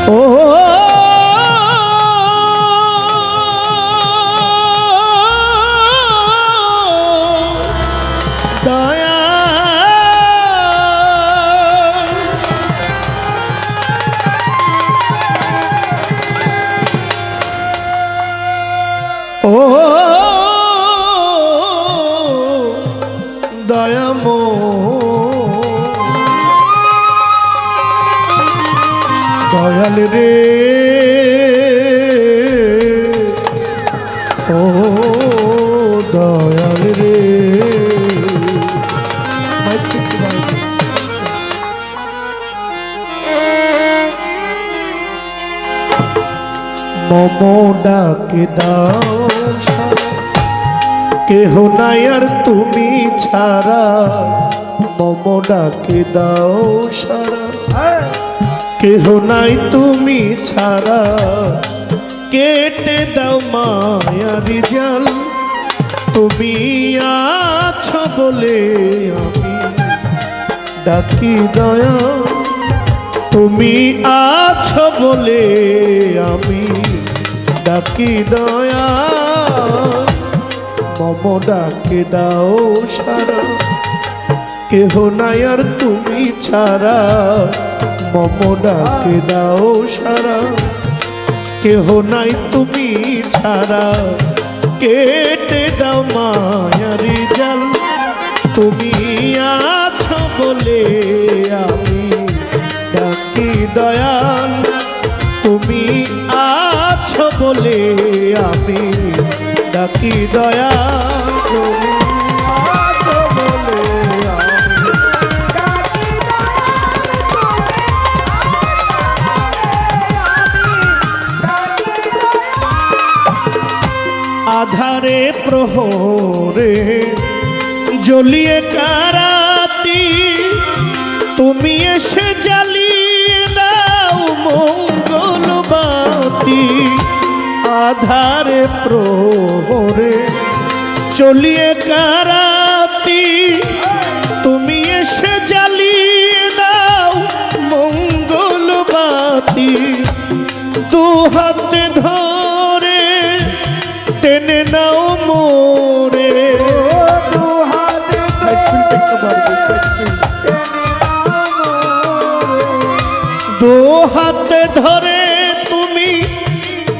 ও দয়া ও দয়ামো দয়াল রে ও দয়াল রে মম ডাকে দাও কেহ নাই আর তুমি ছাড়া মম ডাকে দাও সারা কেহ নাই তুমি ছাড়া কেটে দাও মায়ারি জাল তুমি আছো বলে আমি ডাকি দয়া তুমি আছো বলে আমি ডাকি দয়া মম ডাকে দাও সারা কেহ নাই আর তুমি ছাড়া মম ডাকে দাও সারা কেহ নাই তুমি ছাড়া কেটে দাও মায়ারি জাল তুমি আছো বলে আমি ডাকি দয়াল তুমি আছো বলে আমি ডাকি দয়াল তুমি আছো বলে আধারে প্রহরে জ্বলিয়ে কারাতি তুমি এসে জ্বালিয়ে দাও মঙ্গলবাতি আধারে প্রহরে জ্বলিয়ে কারাতি তুমি এসে জ্বালিয়ে দাও মঙ্গলবাতি দু হাতে ধরে টেনে নাও মোরে দু হাতে দু হাতে ধরে তুমি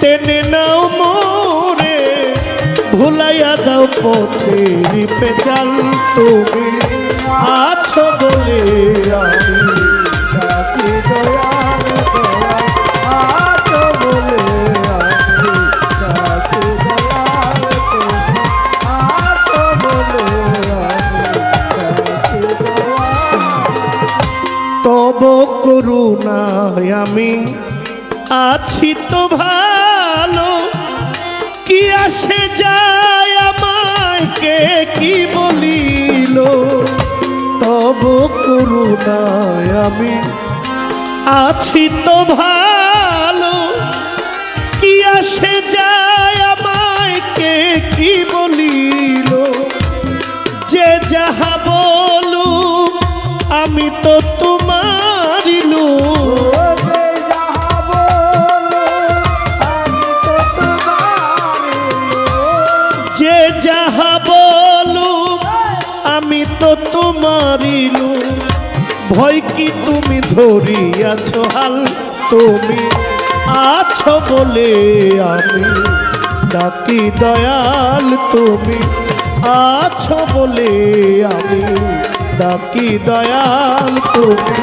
টেনে নাও মোরে ভুলাইয়া দাও পথের পেঁচাল তুমি আছো বলে আমি ডাকি দয়াল আছো বলে তব করুণায় আমি আছি তো ভালো কি আসে যায় আমায় কে কি বলিল তব করুণায় আমি আছি তো ভালো কি আসে যায় আমায় কে কি বলিল যে যাহা বলু আমি তো তোমারই লোক যে যাহা বলু আমি তো তোমারই লোক ভয় কি তুমি ধরিয়াছ হাল তুমি আছো বলে আমি ডাকি দয়াল তুমি আছো বলে আমি ডাকি দয়াল তুমি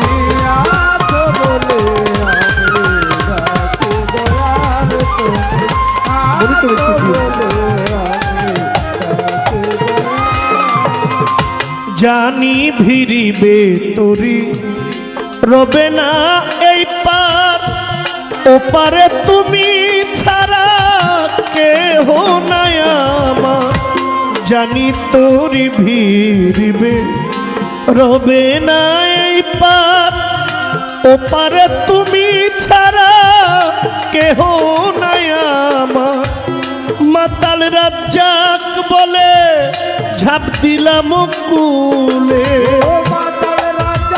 আছো বলে আমি ডাকি দয়াল জানি ভিড়িবে তোরি রবে না এই পার ওপারে তুমি ছাড়া কেহ নাই আমার জানি তোরি ভিড়িবে রবে না এই পার ওপারে তুমি ছাড়া কেহ নাই আমার মাতাল রাজ্জাক বলে ঝাঁপ দিলাম কুলে মাতাল রাজ্জাক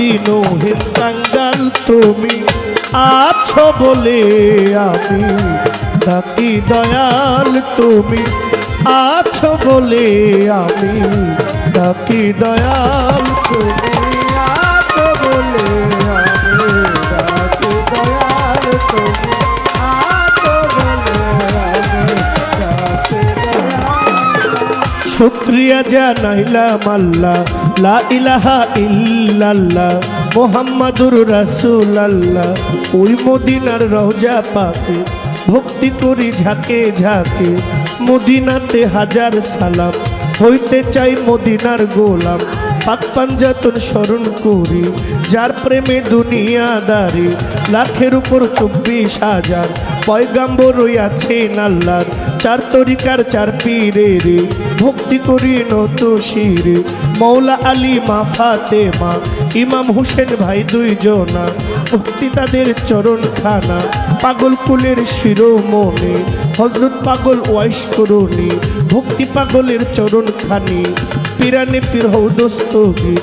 মদিনোহের কাঙ্গাল তুমি আছো বলে আমি ডাকি দয়াল তুমি আছো বলে আমি ডাকি দয়াল তুমি আছো বলে আমি ডাকি দয়াল তুমি আছো বলে আমি ডাকি দয়াল। শুকরিয়া জানাইলাম আল্লাহ লা ইলাহা ইল্লাল্লাহ মুহাম্মাদুর রাসূলুল্লাহ ওই মদিনার রওজা পাকে ভক্তি করি ঝাঁকে ঝাঁকে মদিনাতে হাজার সালাম হইতে চাই মদিনার গোলাম পাক পাঞ্জাতন স্মরণ করি যার প্রেমে দুনিয়াদারি লাখের উপর 24,000 পয়গাম্বর আছেন আল্লাহর চার তরিকার চার পীরের ভক্তি করি নত শিরে মৌলা আলী মা ফাতেমা ইমাম হোসেন ভাই দুইজনা ভক্তি তাদের চরণ খানা পাগল কুলের শিরোমণি হযরত পাগল ওয়াইস করুনি ভক্তি পাগলের চরণ খানি পিরানে পীর হৌদস্তগীর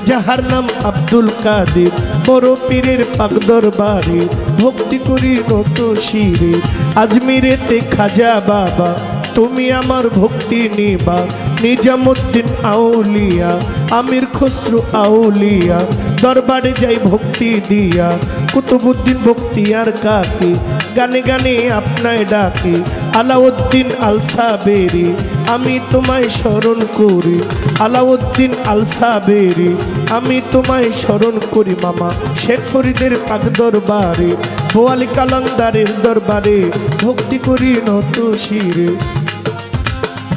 যাহার নাম আব্দুল কাদের বড় পীরের পাক দরবারে ভক্তি করি নত শিরে আজমিরেতে খাজা বাবা তুমি আমার ভক্তি নিবা নিজামুদ্দিন আউলিয়া আমির খসরু আউলিয়া দরবারে যাই ভক্তি দিয়া কুতুবুদ্দিন বখতিয়ার কাকে গানে গানে আপনায় ডাকে আলাউদ্দিন আল সাবেরি আমি তোমায় স্মরণ করি আলাউদ্দিন আল সাবেরি আমি তোমায় স্মরণ করি মামা শেখ ফরিদের পাক দরবারে বোয়ালি কালান্দারের দরবারে ভক্তি করি নত শিরে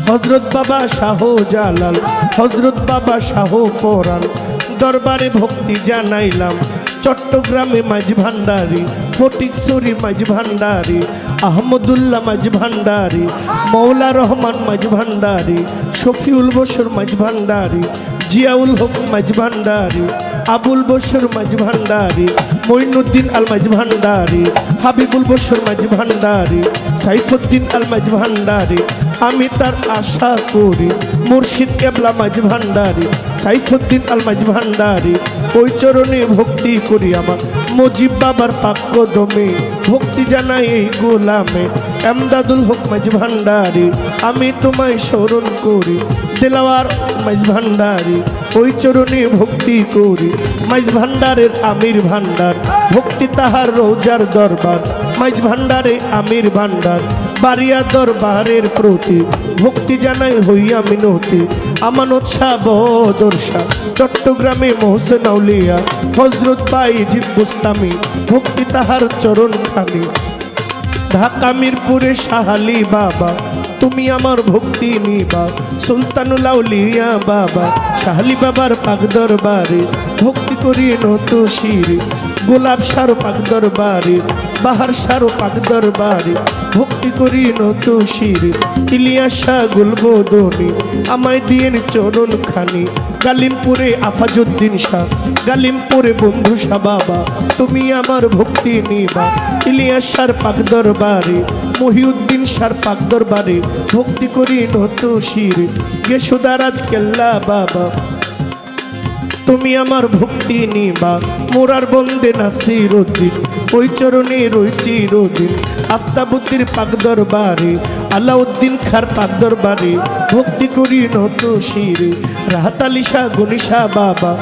হযরত বাবা শাহ জালাল হযরত বাবা শাহ পরাণ দরবারে ভক্তি জানাইলাম চট্টগ্রামে মাঝ ভান্ডারি ফটিকছড়ি মাঝ ভান্ডারি আহমদুল্লাহ মাঝ ভান্ডারি মৌলা রহমান মাঝ ভান্ডারি শফিউল বশর মাঝ ভান্ডারি জিয়াউল হক মাঝ ভান্ডারি আবুল বশর মাঝ ভান্ডারি মঈনুদ্দিন আল মাঝ ভান্ডারি হাবিবুল বশর মাঝ ভান্ডারি সাইফুদ্দিন আল মাঝ ভান্ডারি আমি তার আশা করি মুর্শিদ কেবলা মাঝ ভান্ডারি সাইফুদ্দিন আল মাঝ ভান্ডারি ওই চরণে ভক্তি করি আমার মুজিব বাবার পাক কদমে ভক্তি জানাই এই গোলামে এমদাদুল হক মাঝ ভান্ডারি আমি তোমায় স্মরণ করি দিলাওয়ার মাঝ ভান্ডারি ওই চরণে ভক্তি করি মাঝ ভান্ডারের আমির ভান্ডার ভক্তি তাহার রোজার দরবার মাঝ ভান্ডারে আমির ভান্ডার বাড়িয়া দরবারের প্রতি ভক্তি জানাই হইয়া মিনতি আমানত শাহ বদর শাহ চট্টগ্রামে মোহসেন আউলিয়া হযরত বাইজিদ বুস্তামি ভক্তি তাহার চরণ খানি ঢাকা মিরপুরে শাহালি বাবা তুমি আমার ভক্তি নিবা সুলতানুল আউলিয়া বাবা শাহালি বাবার পাক দরবারে ভক্তি করি নত শিরে গোলাপ শাহ পাক দরবারে বাহার শাহ পাক দরবারে ভক্তি করি নত শিরে ইলিয়াস শাহ গুলবদনি আমায় দিয়েন চরণ খানি গালিমপুরে আফাজউদ্দিন শাহ গালিমপুরে বন্ধু শাহ বাবা তুমি আমার ভক্তি নিবা ইলিয়াস শাহ পাক দরবারে মহিউদ্দিন শাহ পাক দরবারে ভক্তি করি নত শিরে গেসুদারাজ কেল্লা বাবা তুমি আমার ভক্তি নিবা মোরার বন্দে নাসিরউদ্দিন ওই চরণে রয়েছি চিরদিন আফতাবুদ্দির পাক দরবারে আলাউদ্দিন খার পাক দরবারে ভক্তি করি নত শিরে রাহাত আলী শাহ গনি শাহ বাবা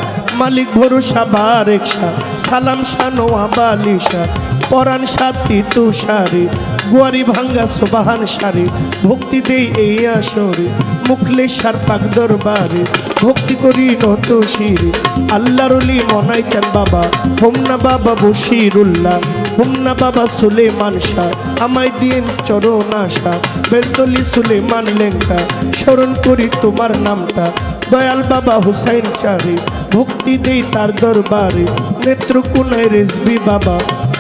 মালিক ভরসা বারেক শাহ সালাম শাহ নওয়াব আলী শাহ পরাণ শাহ তিতু সারে গুয়ারি ভাঙ্গা সোবাহান সারে ভক্তি দেই এই আসরে মুখলেশার পাক দরবারে ভক্তি করি নত শিরে আল্লাহর ওলি মনাই চান বাবা হোমনা বাবা বশিরুল্লাহ হোমনা বাবা সুলেমান শাহ আমায় দিন চরণ আশা বেলতলি সুলেমান লেঙ্কা স্মরণ করি তোমার নামটা দয়াল বাবা হুসাইন চারে ভক্তি দেই তার দরবারে নেত্রকোনায় রেজবি বাবা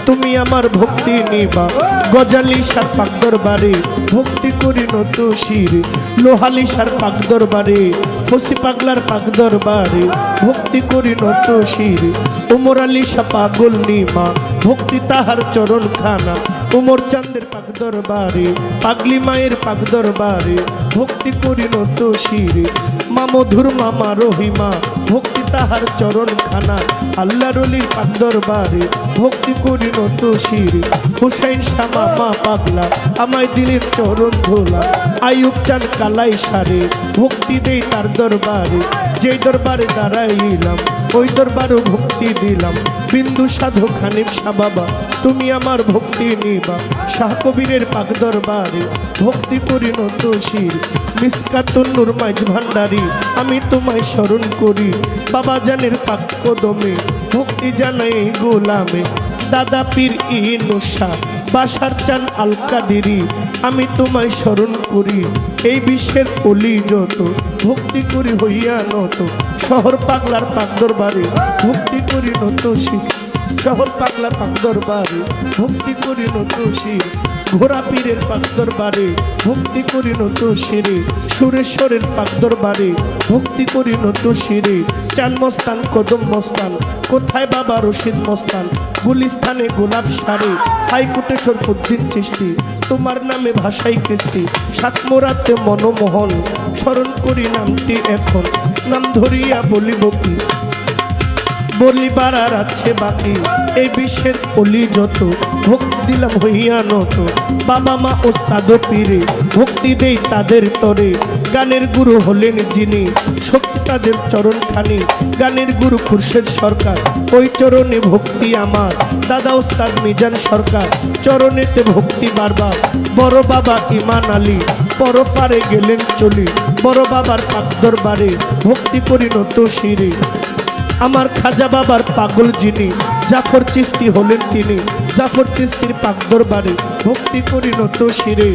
তুমি আমার ভক্তি নিবা গজালি শাহ পাক দরবারে ভক্তি করি নত শিরে লোহালি শাহ পাক দরবারে ফসি পাগলার পাক দরবারে ভক্তি করি নত শিরে উমর আলী শাহ পাগল নিমা ভক্তি তাহার চরণ খানা উমর চাঁদের পাক দরবারে পাগলি মায়ের পাক দরবারে ভক্তি করি নত শিরে মা মধুর মামা রহিমা ভক্তি তাহার চরণ খানা আল্লাহর অলির পাক দরবারে ভক্তি করি নত শির হুসাইন শাহ মামা পাগলা আমায় দিলের চরণ ধোলা আইয়ুব চান কালাই সারে ভক্তি দেই তার দরবারে যেই দরবারে দাঁড়াইলাম ওই দরবারও ভক্তি দিলাম বিন্দু সাধু খানিব শাহ বাবা তুমি আমার ভক্তি নিবা শাহ কবিরের পাক দরবারে ভক্তি করি নত শির মিসকাতুন নূর মাইজ ভান্ডারী আমি তোমায় স্মরণ করি বাবা জানের পাক কদমে ভক্তি জানাই গোলামে দাদা পীর ইনুসা বাসার চান আল কাদেরি আমি তোমায় স্মরণ করি এই বিশ্বের অলি যত ভক্তি করি হইয়া নত শহর পাগলার পাক দরবারে ভক্তি করি নত শির শহর পাগলার পাক দরবারে ভক্তি করি নত শির ঘোড়া পীরের পাক দরবারে ভক্তি করি নত শিরে সুরেশ্বরের পাক দরবারে ভক্তি করি নত শিরে চান মস্তান কদম মস্তান কোথায় বাবা রশিদ মস্তান গুলিস্তানে গোলাপ সারে হাইকোর্টে শরফুদ্দিন চিশতি তোমার নামে ভাষাই কিস্তি সাতমোরাতে মনমোহন স্মরণ করি নামটি এখন নাম ধরিয়া বলিব কি বলিবার আর আছে বাকি এই বিশ্বের অলি যত ভক্তি দিলাম হইয়া নত বাবা মা ওস্তাদ পীরে ভক্তি দেই তাদের তরে গানের গুরু হলেন যিনি শক্তি তাদের চরণ খানি গানের গুরু খুরশেদ সরকার ওই চরণে ভক্তি আমার দাদা ওস্তাদ মিজান সরকার চরণেতে ভক্তি বারবার বড় বাবা ইমান আলী পরপারে গেলেন চলি বড় বাবার পাক দরবারে ভক্তি করি নত শিরে আমার খাজা বাবার পাগল যিনি জাফর চিস্তি হলেন তিনি জাফর চিস্তির পাক দরবারে ভক্তি করি নত শিরে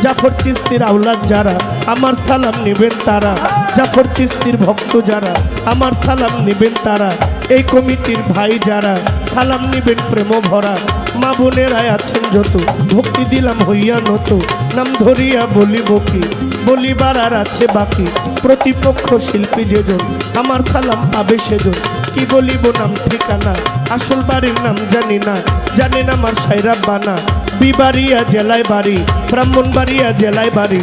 জাফর চিস্তির আওলাদ যারা আমার সালাম নেবেন তারা জাফর চিস্তির ভক্ত যারা আমার সালাম নেবেন তারা এই কমিটির ভাই যারা সালাম নেবেন প্রেম ভরা মা বোনেরাই আছেন যত ভক্তি দিলাম হইয়া নত নাম ধরিয়া বলিব কি বলিবার আর আছে বাকি প্রতিপক্ষ শিল্পী যেজন আমার সালাম পাবে সেজন কি বলিব নাম ঠিকানা আসল বাড়ির নাম জানি না জানেন আমার সাইরা বানা বিবাড়িয়া জেলায় বাড়ি ব্রাহ্মণবাড়িয়া জেলায় বাড়ি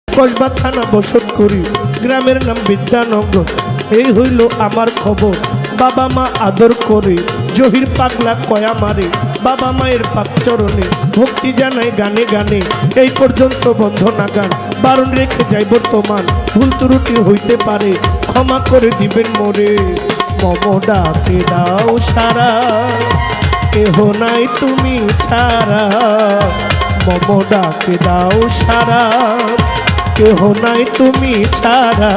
কসবা থানা বসত করি গ্রামের নাম বিদ্যানগর এই হইল আমার খবর বাবা মা আদর করে জহির পাগলা কয়া মারে বাবা মায়ের পাক চরণে ভক্তি জানাই গানে গানে এই পর্যন্ত বন্ধ না গান বারণ রেখে যাই বর্তমান ভুল ত্রুটি হইতে পারে ক্ষমা করে দিবেন মোরে মম ডাকে দাও সারা কেহ নাই তুমি ছাড়া মম ডাকে দাও সারা কেহ নাই তুমি ছাড়া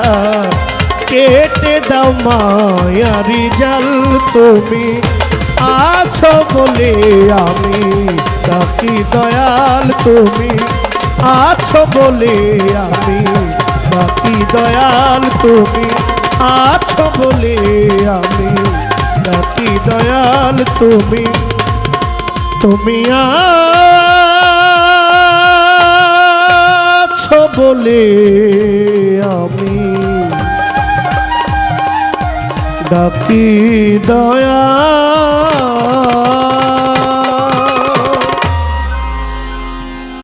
কেটে দাও মায়ারি জাল তুমি আছো বলে আমি ডাকি দয়াল তুমি আছো বলে আমি ডাকি দয়াল তুমি আছো বলে আমি ডাকি দয়াল তুমি তুমি আছো বলে আমি ডাকি দয়াল